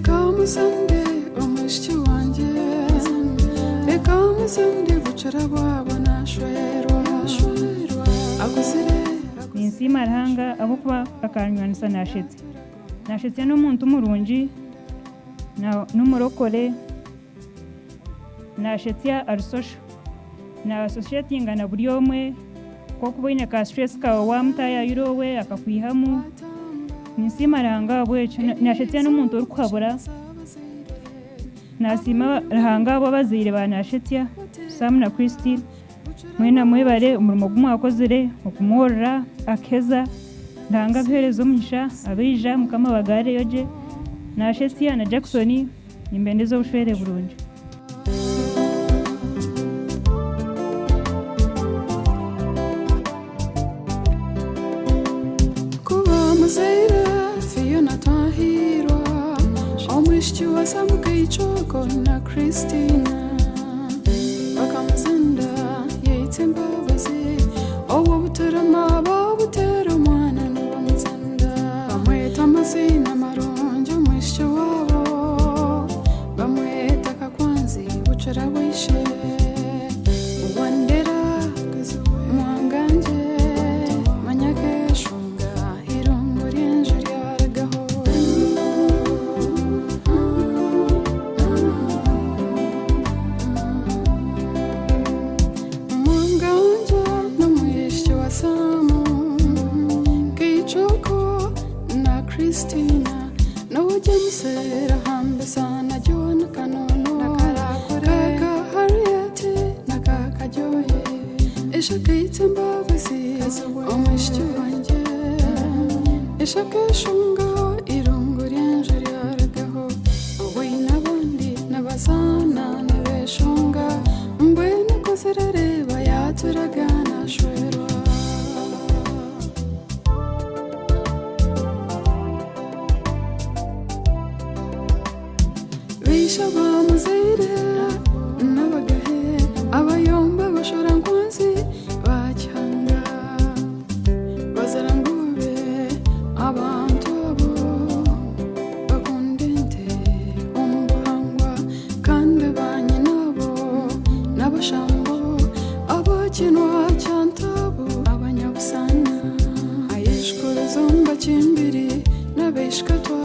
reka musande umushyi wanjye reka musande bucara bwabona shwerwa agusire ninsima Ruhanga abo kuba akanywanisa nashetse n'umuntu umurungi n'umurokore nashetya arusosho na associating na buri omwe ko kubona ka stress ka wamutaya yurowe akakwihamu ninsima Ruhanga bwecho nashetya n'umuntu uri kuhabura nasima Ruhanga abo bazire banashetya Sam na Christine mwena mwebare umurimo gumwakozire okumworra akeza ndanga bherezo mugisha abija mukama bagare yoje nashetya na Jackson nimbendezo ushwere burungi kuba muzeira Fiona Twahirwa omwishiki wa Samukaichoko na Christina bakamuzanda yitsembabazi owo butarama babutera umwana n'abamuzanda bamweta amazina maronjo mwishiki wabo bamweta kakwanzi bucara wishe wandera mwanganje manyakeshunga irungu ry'enje ryaragaho mwanganje n'umwishiki wa Samu Kaichoko na Christina n'ujya musera hambe sana John Kanono kaka Harriet na kaka Joy ishakitse mbabazi omwishiki wanjye ishakeshunga irungu ry'enje ryaragaho ubu n'abandi n'abazana n'abeshunga mbwene kozerereba yaturagana shwerwa bisha bamuzire n'abagahe abayomba bashora nkwanzi bacyanga bazarangube abantu abo bakundente umuhangwa kandi banye nabo n'abashambo abakinwa cyantabo abanyabusana ayeshkora zomba kimbiri n'abeshkatwa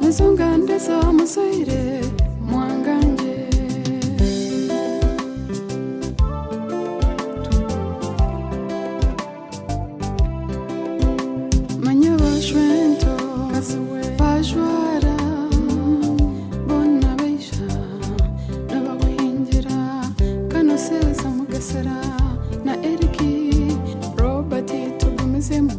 nizo ngande za muzaire mwanganje manya bashwento bajwara bona beisha n'abaguhingira kanoseza mugasera na Eriki Robert tugumizemo